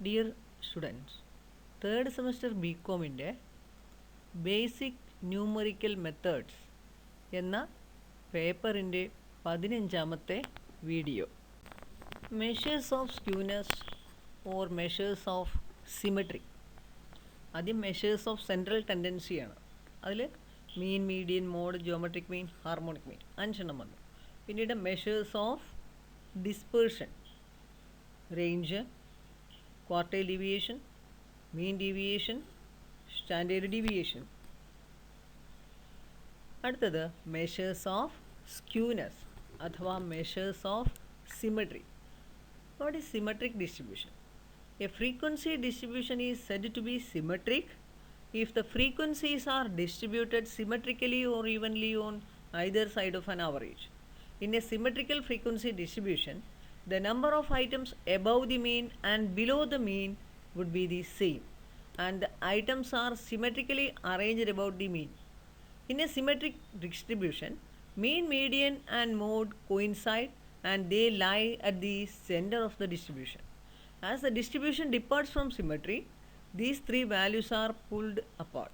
Dear students, third semester BComന്റെ basic numerical methods എന്ന പേപ്പറിൻ്റെ 15ാമത്തെ video. Measures of skewness or measures of symmetry. ആദ്യം മെഷേഴ്സ് ഓഫ് സെൻട്രൽ ടെൻഡൻസിയാണ്. അതിൽ mean, median, mode, geometric mean, harmonic mean 5 വന്നു. പിന്നീട് measures of dispersion, range, quartile deviation, mean deviation, standard deviation. അടുത്തത് measures of skewness അഥവാ measures of symmetry. What is symmetric distribution? A frequency distribution is said to be symmetric if the frequencies are distributed symmetrically or evenly on either side of an average. In a symmetrical frequency distribution, the number of items above the mean and below the mean would be the same, and the items are symmetrically arranged about the mean. In a symmetric distribution, mean, median and mode coincide and they lie at the center of the distribution. As the distribution departs from symmetry, these three values are pulled apart.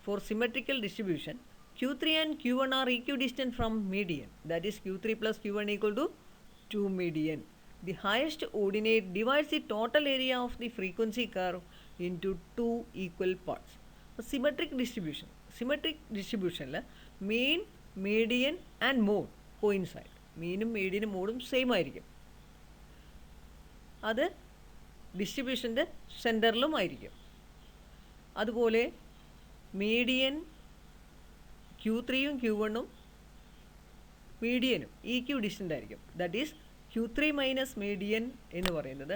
For symmetrical distribution, Q3 and Q1 are equidistant from median, that is Q3 plus Q1 equal to 2 median. The highest ordinate divides the total area of the frequency curve into two equal parts. Symmetric distribution. Symmetric distribution mean, median and mode coincide. മീനും മീഡിയനും മോഡും same ആയിരിക്കും. അത് ഡിസ്ട്രിബ്യൂഷൻ്റെ സെൻറ്ററിലും ആയിരിക്കും. അതുപോലെ median Q3യും Q1ഉം മീഡിയനും ഈക്വിഡിസ്റ്റൻ്റ് ആയിരിക്കും. That is Q3 minus median എന്ന് പറയുന്നത്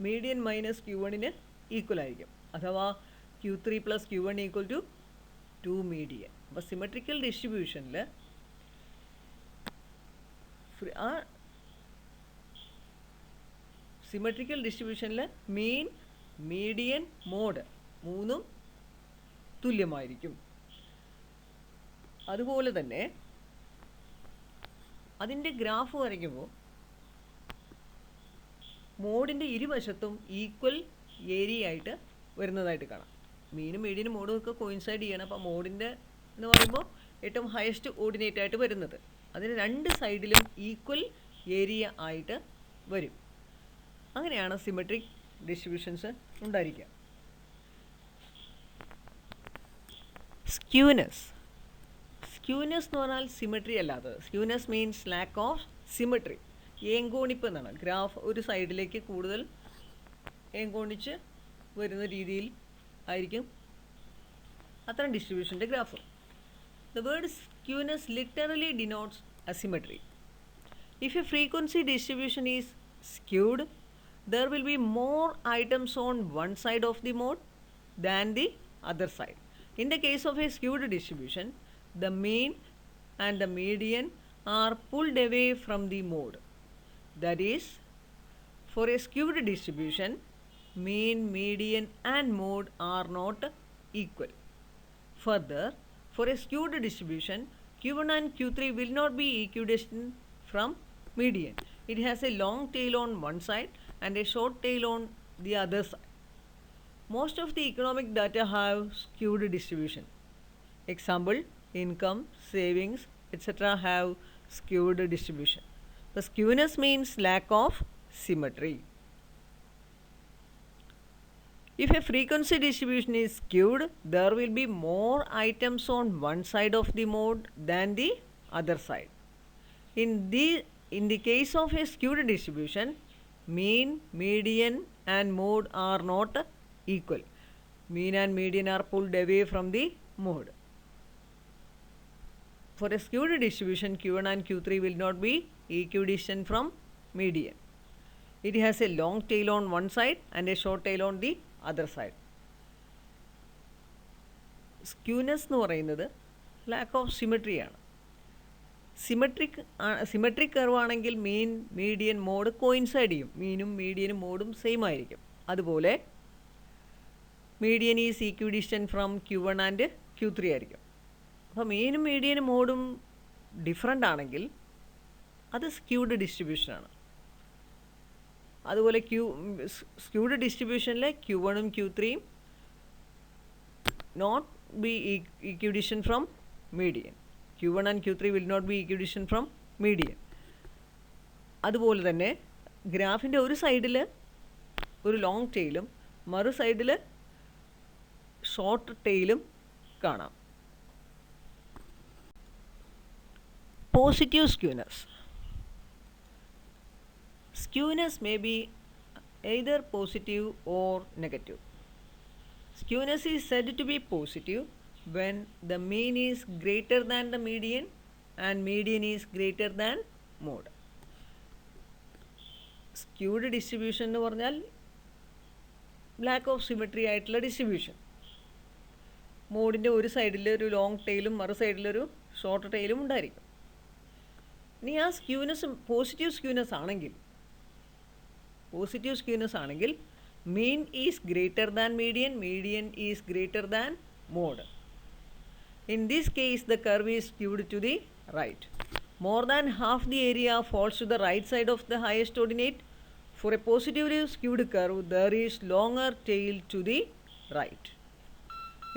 median minus Q1ന് equal ആയിരിക്കും. അഥവാ Q3 plus Q1 equal to 2 median. അപ്പോൾ സിമെട്രിക്കൽ ഡിസ്ട്രിബ്യൂഷനിൽ സിമെട്രിക്കൽ ഡിസ്ട്രിബ്യൂഷനിൽ മീൻ, മീഡിയൻ, മോഡ് മൂന്നും തുല്യമായിരിക്കും. അതുപോലെ തന്നെ അതിൻ്റെ ഗ്രാഫ് വരയ്ക്കുമ്പോൾ മോഡിൻ്റെ ഇരുവശത്തും ഈക്വൽ ഏരിയ ആയിട്ട് വരുന്നതായിട്ട് കാണാം. മീനും മീഡിയനും മോഡും ഒക്കെ കോയിൻസൈഡ് ചെയ്യണം. അപ്പോൾ മോഡിൻ്റെ എന്ന് പറയുമ്പോൾ ഏറ്റവും ഹയസ്റ്റ് ഓർഡിനേറ്റ് ആയിട്ട് വരുന്നത് അതിന് രണ്ട് സൈഡിലും ഈക്വൽ ഏരിയ ആയിട്ട് വരും. അങ്ങനെയാണ് സിമെട്രിക് ഡിസ്ട്രിബ്യൂഷൻസ് ഉണ്ടായിരിക്കുക. സ്ക്യൂനെസ്. സ്ക്യൂനെസ് എന്ന് പറഞ്ഞാൽ സിമെട്രി അല്ലാത്തത്. Skewness means lack of symmetry. ഏങ്കോണിപ്പ് എന്നാണ്. ഗ്രാഫ് ഒരു സൈഡിലേക്ക് കൂടുതൽ ഏങ്കോണിച്ച് വരുന്ന രീതിയിൽ ആയിരിക്കും അത്തരം ഡിസ്ട്രിബ്യൂഷൻ്റെ graph. The word skewness literally denotes asymmetry. If a frequency distribution is skewed, there will be more items on one side of the mode than the other side. In the case of a skewed distribution, the mean and the median are pulled away from the mode. That is, for a skewed distribution, mean, median and mode are not equal. Further, for a skewed distribution, Q1 and Q3 will not be equidistant from median. It has a long tail on one side and a short tail on the other side. Most of the economic data have skewed distribution. Example, income, savings, etc. have skewed distribution. The skewness means lack of symmetry. If a frequency distribution is skewed, there will be more items on one side of the mode than the other side. In the case of a skewed distribution, mean, median and mode are not equal. Mean and median are pulled away from the mode. For a skewed distribution, Q1 and Q3 will not be equidistant from median. It has a long tail on one side and a short tail on the other side. Skewness എന്ന് പറയുന്നത് lack of സിമെട്രിയാണ്. Symmetric curve ആണെങ്കിൽ മീൻ, median, mode coincide ചെയ്യും. മീനും മീഡിയനും മോഡും same ആയിരിക്കും. അതുപോലെ median is equidistant from Q1 and Q3 ആയിരിക്കും. അപ്പോൾ മീനും മീഡിയനും മോഡും ഡിഫറൻ്റ് ആണെങ്കിൽ അത് സ്ക്യൂഡ് ഡിസ്ട്രിബ്യൂഷനാണ്. അതുപോലെ സ്ക്യൂഡ് ഡിസ്ട്രിബ്യൂഷനിൽ Q1ഉം Q3യും not be equidistant from median. Q1 and Q3 will not be equidistant from median. അതുപോലെ തന്നെ ഗ്രാഫിൻ്റെ ഒരു സൈഡിൽ ഒരു ലോങ് ടെയിലും മറു സൈഡിൽ ഷോർട്ട് ടെയിലും കാണാം. Positive skewness. Skewness may be either positive or negative. Skewness is said to be positive when the mean is greater than the median and median is greater than mode. Skewed distribution എന്ന് പറഞ്ഞാൽ lack of symmetry ആയിട്ടുള്ള distribution. മോഡിൻ്റെ ഒരു സൈഡിൽ ഒരു long ടെയിലും മറു സൈഡിലൊരു short ടെയിലും ഉണ്ടായിരിക്കും. ഇനി ആ സ്ക്യൂനെസ് പോസിറ്റീവ് സ്ക്യൂനെസ് ആണെങ്കിൽ mean is greater than median, median is greater than mode. In this case, the curve is skewed to the right. More than half the area falls to the right side of the highest ordinate. For a positively skewed curve, there is longer tail to the right.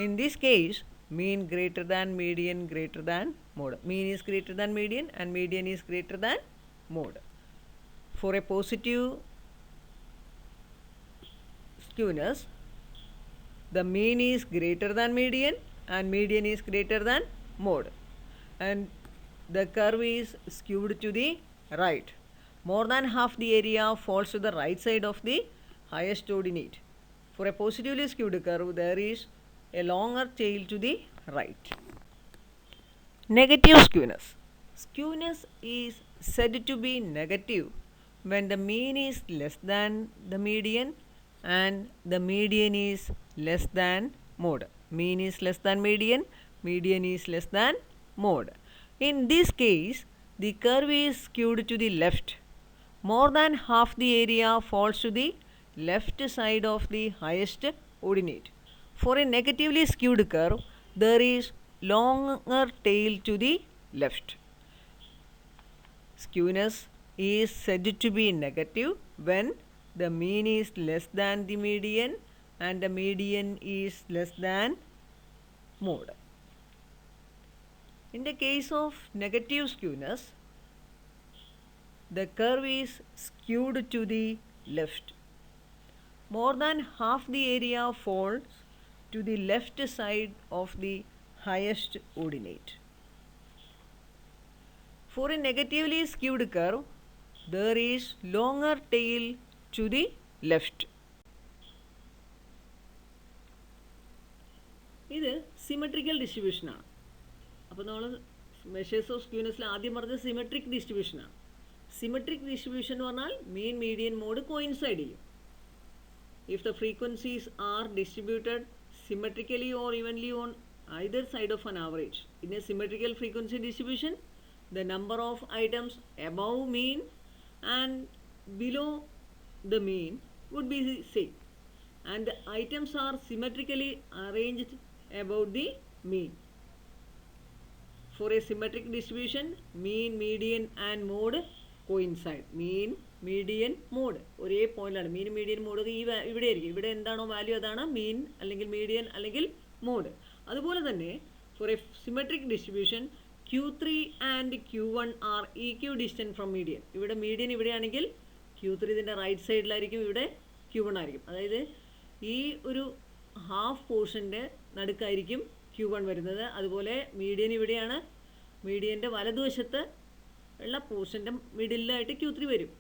In this case, mean greater than median greater than mode. Mean is greater than median and median is greater than mode. For a positive skewness, the mean is greater than median and median is greater than mode, and the curve is skewed to the right. More than half the area falls to the right side of the highest ordinate. For a positively skewed curve, there is a longer tail to the right. Negative skewness. Skewness is said to be negative when the mean is less than the median and the median is less than mode. Mean is less than median, median is less than mode. In this case, the curve is skewed to the left. More than half the area falls to the left side of the highest ordinate. For a negatively skewed curve, there is longer tail to the left. Skewness is said to be negative when the mean is less than the median and the median is less than mode. In the case of negative skewness, the curve is skewed to the left. More than half the area falls to the left side of the highest ordinate. For a negatively skewed curve, there is longer tail to the left. ഇത് symmetrical ഡിസ്ട്രിബ്യൂഷനാണ്. അപ്പോൾ നമ്മൾ measures of സ്ക്യൂനെസ്സിൽ ആദ്യം പറഞ്ഞത് symmetric ഡിസ്ട്രിബ്യൂഷനാണ്. Symmetric distribution എന്ന് പറഞ്ഞാൽ മീൻ median mode coincide ചെയ്യും. If the frequencies R distributed symmetrically or evenly on either side of an average. In a symmetrical frequency distribution, the number of items above mean and below the mean would be the same, and the items are symmetrically arranged above the mean. For a symmetric distribution, mean, median and mode coincide. Mean, median, mode ഒരേ പോയിന്റാണ്. മീൻ median mode ഇവിടെ ആയിരിക്കും. ഇവിടെ എന്താണോ value അതാണ് മീൻ അല്ലെങ്കിൽ median അല്ലെങ്കിൽ mode. അതുപോലെ തന്നെ for a symmetric distribution Q3 and Q1 are equidistant from median. ഇവിടെ മീഡിയൻ ഇവിടെയാണെങ്കിൽ Q3 ഇതിൻ്റെ റൈറ്റ് സൈഡിലായിരിക്കും, ഇവിടെ Q1 ആയിരിക്കും. അതായത് ഈ ഒരു ഹാഫ് പോർഷൻ്റെ നടുക്കായിരിക്കും Q1 വരുന്നത്. അതുപോലെ മീഡിയൻ ഇവിടെയാണ്. മീഡിയൻ്റെ വലതുവശത്ത് ഉള്ള പോർഷൻ്റെ മിഡിലായിട്ട് Q3 വരും.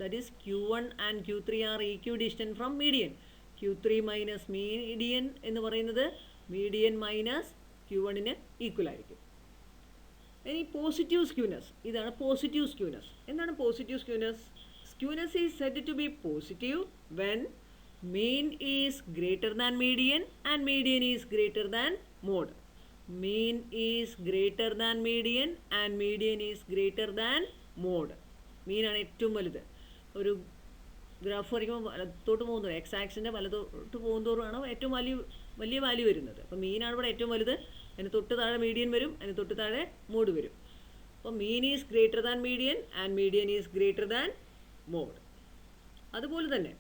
That is Q1 and Q3 are equidistant from median. Q3 minus median എന്ന് പറയുന്നത് median minus Q1-ന് ഈക്വൽ ആയിരിക്കും. ഇനി പോസിറ്റീവ് സ്ക്യൂനെസ്, ഇതാണ് പോസിറ്റീവ് സ്ക്യൂനെസ്. എന്താണ് positive skewness? Skewness is said to be positive when mean is greater than median and median is greater than mode. Mean is greater than median and median is greater than mode. Mean ആണ് ഏറ്റവും വലുത്. ഒരു graph വരയ്ക്കുമ്പോൾ വലത്തോട്ട് പോകുന്നത്, X ആക്സിൻ്റെ വലത്തോട്ട് പോകുന്നതോറുമാണ് ഏറ്റവും വലിയ വാല്യൂ വരുന്നത്. അപ്പോൾ മീനാണ് ഇവിടെ ഏറ്റവും വലുത്. അതിന് തൊട്ട് താഴെ മീഡിയൻ വരും, അതിന് തൊട്ട് താഴെ മോഡ് വരും. അപ്പോൾ mean is greater than median and median is greater than mode. അതുപോലെ തന്നെ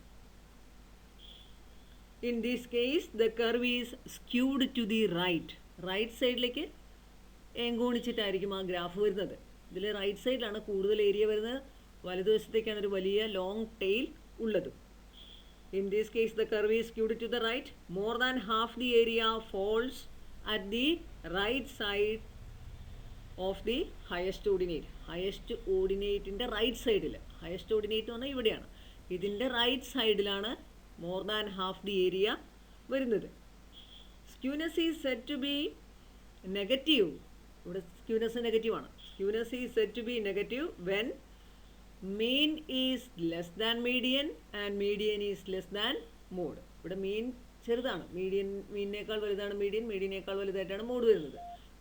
in this case the curve is skewed to the right സൈഡിലേക്ക് ഏങ്കോണിച്ചിട്ടായിരിക്കും ആ ഗ്രാഫ് വരുന്നത്. ഇതിൽ റൈറ്റ് സൈഡിലാണ് കൂടുതൽ ഏരിയ വരുന്നത്, വലതുവശത്തേക്കാണ് ഒരു വലിയ ലോങ് ടെയിൽ ഉള്ളത്. In this case the curve is skewed to the right. More than half the area falls at the right side of the highest ordinate. Highest ordinate in the right side. Highest ordinate എന്ന് പറഞ്ഞാൽ ഇവിടെയാണ്. ഇതിൻ്റെ right സൈഡിലാണ് more than half the area വരുന്നത്. Skewness is said to be negative. ഇവിടെ skewness negative ആണ്. Skewness is said to be negative when mean is less than median and median is less than mode. ഇവിടെ മീൻ ചെറുതാണ്, മീനിനേക്കാൾ വലുതാണ് മീഡിയനേക്കാൾ വലുതായിട്ടാണ് mode വരുന്നത്.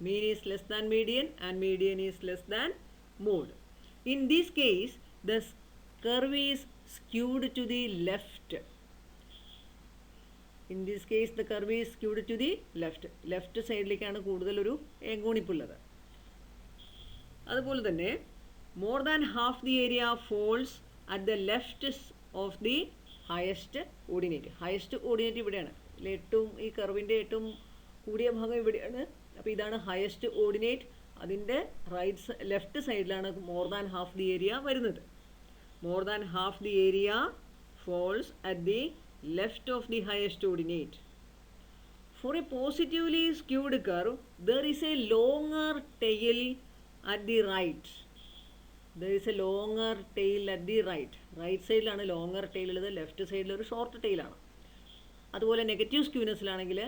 Mean is less than median and median is less than mode. In this case the curve is skewed to the left. In this case the curve is skewed to the left സൈഡിലേക്കാണ് കൂടുതലൊരു ഏങ്കോണിപ്പുള്ളത്. അതുപോലെ തന്നെ more than half the area falls at the left of the highest ordinate. highest ordinate ഇവിടെയാണ്, ഏറ്റവും ഈ കർവിൻ്റെ ഏറ്റവും കൂടിയ ഭാഗം ഇവിടെയാണ്. അപ്പോൾ ഇതാണ് ഹയസ്റ്റ് ഓർഡിനേറ്റ്. അതിൻ്റെ ലെഫ്റ്റ് സൈഡിലാണ് more than half the area വരുന്നത്. More than half the area falls at the left of the highest ordinate. For a positively skewed curve there is a longer tail at the right. There is a longer tail at the right സൈഡിലാണ് longer tail ഉള്ളത്, left സൈഡിൽ ഒരു short ടെയിലാണ്. അതുപോലെ negative സ്ക്യൂനെസ്സിലാണെങ്കിൽ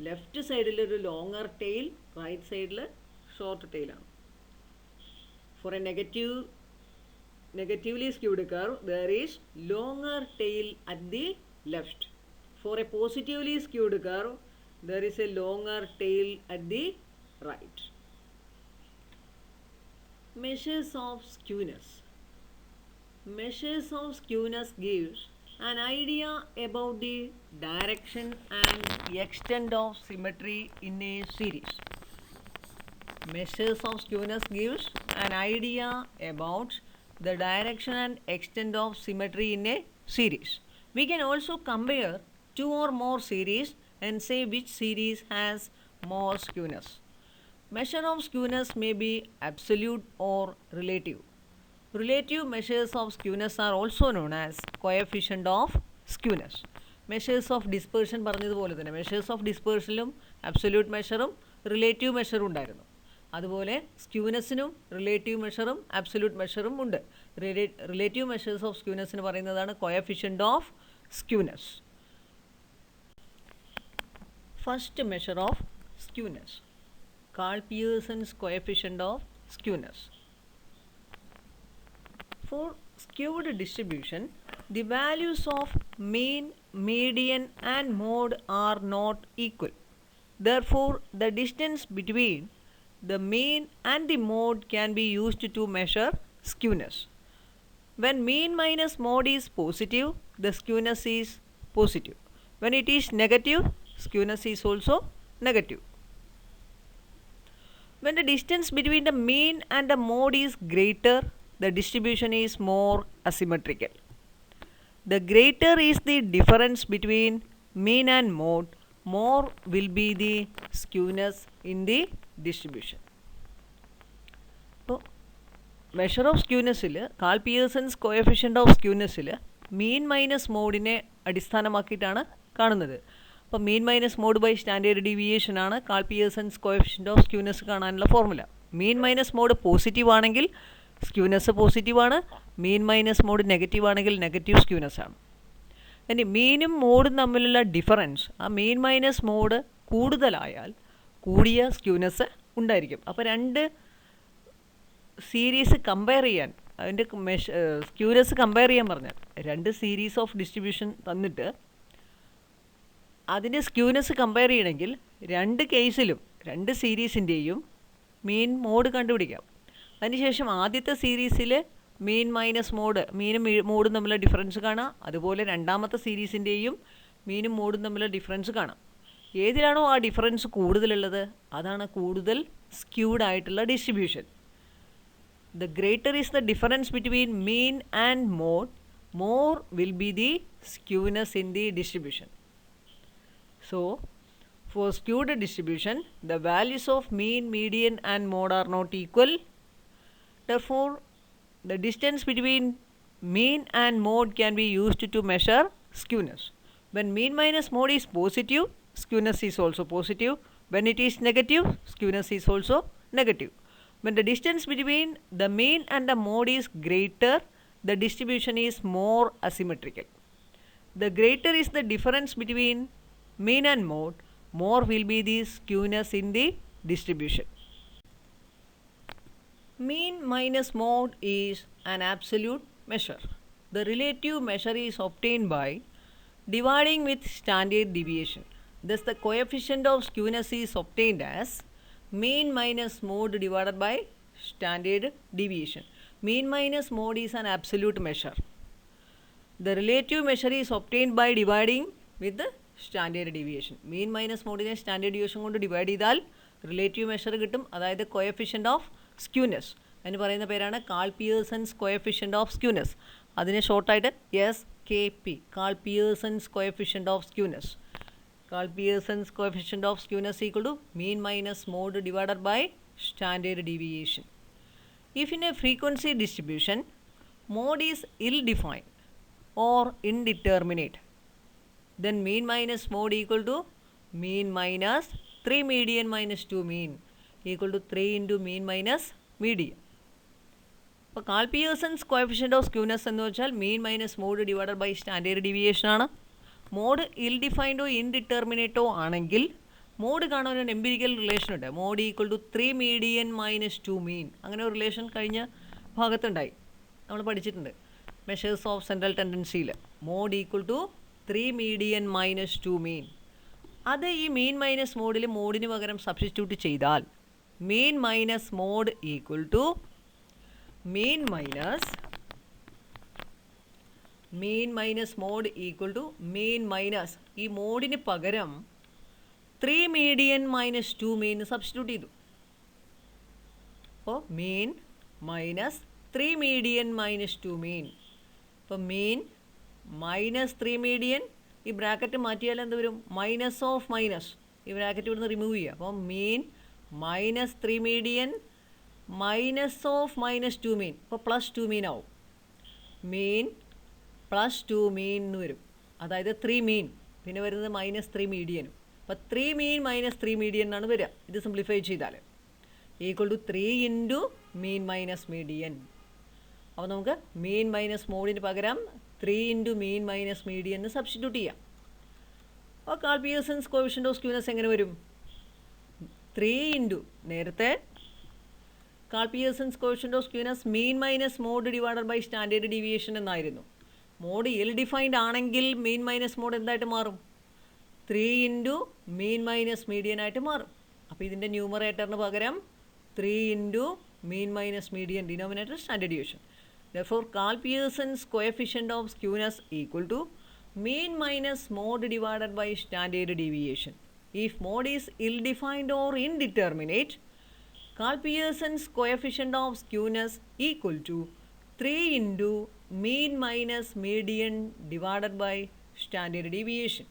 left സൈഡിൽ ഒരു longer tail, right സൈഡിൽ short ടെയിലാണ്. For a negatively skewed curve there is longer tail at the left. For a positively skewed curve there is a longer tail at the right. Measures of skewness. Measures of skewness gives an idea about the direction and extent of symmetry in a series. Measures of skewness gives an idea about the direction and extent of symmetry in a series. We can also compare two or more series and say which series has more skewness. Measure of skewness may be absolute or relative. Relative measures of skewness are also known as coefficient of skewness. Measures of dispersion പറഞ്ഞതുപോലെ തന്നെ measures of dispersionലും absolute മെഷറും relative മെഷറും ഉണ്ടായിരുന്നു. അതുപോലെ സ്ക്യൂനെസ്സിനും relative മെഷറും absolute മെഷറും ഉണ്ട്. Relative measures of സ്ക്യൂനെസ്സിന് പറയുന്നതാണ് coefficient of skewness. First measure of skewness, Karl-Pearson's coefficient of skewness. For skewed distribution, the values of mean, median and mode are not equal. Therefore, the distance between the mean and the mode can be used to measure skewness. When mean minus mode is positive, the skewness is positive. When it is negative, skewness is also negative. When the distance between the mean and the mode is greater, the distribution is more asymmetrical. The greater is the difference between mean and mode, more will be the skewness in the distribution. So, measure of skewness-il Karl-Pearson's coefficient of skewness-il mean minus mode-നെ അടിസ്ഥാനമാക്കിയിട്ടാണ് കാണുന്നത്. അപ്പോൾ mean minus mode by standard deviation ആണ് Karl Pearson's coefficient of skewness കാണാനുള്ള ഫോർമുല. Mean minus mode positive ആണെങ്കിൽ skewness positive ആണ്, mean minus mode negative ആണെങ്കിൽ negative skewness ആണ്. ഇനി മീനും മോഡും തമ്മിലുള്ള ഡിഫറൻസ്, ആ മീൻ മൈനസ് മോഡ് കൂടുതലായാൽ കൂടിയ സ്ക്യൂനെസ് ഉണ്ടായിരിക്കും. അപ്പോൾ രണ്ട് സീരീസ് കമ്പയർ ചെയ്യാൻ, അതിൻ്റെ സ്ക്യൂനെസ് കമ്പയർ ചെയ്യാൻ പറഞ്ഞാൽ രണ്ട് സീരീസ് ഓഫ് ഡിസ്ട്രിബ്യൂഷൻ തന്നിട്ട് അതിൻ്റെ സ്ക്യൂനെസ് കമ്പയർ ചെയ്യണമെങ്കിൽ രണ്ട് കേസിലും രണ്ട് സീരീസിൻ്റെയും മീൻ മോഡ് കണ്ടുപിടിക്കാം. അതിനുശേഷം ആദ്യത്തെ സീരീസിൽ മീൻ മൈനസ് മോഡ്, മീനും മോഡും തമ്മിലുള്ള ഡിഫറൻസ് കാണാം. അതുപോലെ രണ്ടാമത്തെ സീരീസിൻ്റെയും മീനും മോഡും തമ്മിലുള്ള ഡിഫറൻസ് കാണാം. ഏതിലാണോ ആ ഡിഫറൻസ് കൂടുതലുള്ളത് അതാണ് കൂടുതൽ സ്ക്യൂഡ് ആയിട്ടുള്ള distribution. The greater is the difference between mean and mode, more will be the skewness in the distribution. So, for skewed distribution, the values of mean, median and mode are not equal. Therefore, the distance between mean and mode can be used to measure skewness. When mean minus mode is positive, skewness is also positive. When it is negative, skewness is also negative. When the distance between the mean and the mode is greater, the distribution is more asymmetrical. The greater is the difference between mean and mode, more will be the skewness in the distribution. Mean minus mode is an absolute measure. The relative measure is obtained by dividing with standard deviation. Thus, the coefficient of skewness is obtained as mean minus mode divided by standard deviation. Mean minus mode is an absolute measure. The relative measure is obtained by dividing with the standard deviation. Mean minus mode is standard deviation കൊണ്ട് divide ചെയ്താൽ relative measure കിട്ടും, അതായത് coefficient of skewness. അതിന് പറയുന്ന പേരാണ് Karl Pearson's coefficient of skewness. അതിനെ ഷോർട്ടായിട്ട് SKP, Karl Pearson's coefficient of skewness. Carl Pearson's coefficient of skewness equal to mean minus mode divided by standard deviation. If in a frequency distribution, mode is ill-defined or indeterminate, then mean minus mode equal to mean minus 3 median minus 2 mean equal to 3 into mean minus median. അപ്പോൾ Karl Pearson's coefficient of skewness എന്ന് വെച്ചാൽ mean minus mode divided by standard deviation ആണ്. Mode ill ഡിഫൈൻഡോ ഇൻഡിറ്റർമിനേറ്റോ ആണെങ്കിൽ mode കാണാൻ ഒരു empirical relation ഉണ്ട്. Mode equal to 3 median minus 2 mean, അങ്ങനെ ഒരു റിലേഷൻ കഴിഞ്ഞ ഭാഗത്തുണ്ടായി, നമ്മൾ പഠിച്ചിട്ടുണ്ട് മെഷേഴ്സ് ഓഫ് സെൻട്രൽ ടെൻഡൻസിയിൽ. Mode equal to 3 median minus 2 mean. അത് ഈ മീൻ മൈനസ് മോഡിൽ മോഡിന് പകരം സബ്സ്റ്റിറ്റ്യൂട്ട് ചെയ്താൽ mean minus mode equal to mean minus mode equal to mean minus ഈ മോഡിന് പകരം 3 മീഡിയൻ മൈനസ് 2 മീൻ സബ്സ്റ്റിറ്റ്യൂട്ട് ചെയ്തു. അപ്പോൾ mean minus 3 median minus 2 mean. അപ്പോൾ മീൻ മൈനസ് 3 മീഡിയൻ, ഈ ബ്രാക്കറ്റ് മാറ്റിയാൽ എന്ത് വരും? മൈനസ് ഓഫ് മൈനസ്, ഈ ബ്രാക്കറ്റ് ഇവിടുന്ന് റിമൂവ് ചെയ്യുക. അപ്പോൾ mean minus 3 median minus of minus 2 mean, അപ്പോൾ പ്ലസ് 2 മീൻ ആവും. മീൻ പ്ലസ് 2 മീൻ എന്ന് വരും, അതായത് 3 മീൻ, പിന്നെ വരുന്നത് മൈനസ് 3 മീഡിയനും. അപ്പോൾ 3 മീൻ മൈനസ് 3 മീഡിയൻ എന്നാണ് വരിക. ഇത് സിംപ്ലിഫൈ ചെയ്താൽ equal to 3 into mean minus median. അപ്പോൾ നമുക്ക് മീൻ മൈനസ് മോഡിന് പകരം 3 ഇൻറ്റു മീൻ മൈനസ് മീഡിയൻ എന്ന് സബ്സ്റ്റിറ്റ്യൂട്ട് ചെയ്യാം. അപ്പോൾ Karl Pearson's coefficient of skewness എങ്ങനെ വരും? 3 ഇൻറ്റു നേരത്തെ Karl Pearson's coefficient of skewness mean minus mode divided by standard deviation എന്നായിരുന്നു. മോഡ് ഇൽ ഡിഫൈൻഡ് ആണെങ്കിൽ മീൻ മൈനസ് മോഡ് എന്തായിട്ട് മാറും? 3 ഇൻറ്റു മീൻ മൈനസ് മീഡിയൻ ആയിട്ട് മാറും. അപ്പോൾ ഇതിൻ്റെ ന്യൂമറേറ്ററിന് പകരം 3 into mean minus median, denominator standard deviation. Therefore, Carl Pearson's coefficient of skewness equal to mean minus mode divided by standard deviation. If mode is ill-defined or indeterminate, Carl Pearson's coefficient of skewness equal to 3 into mean minus median divided by standard deviation.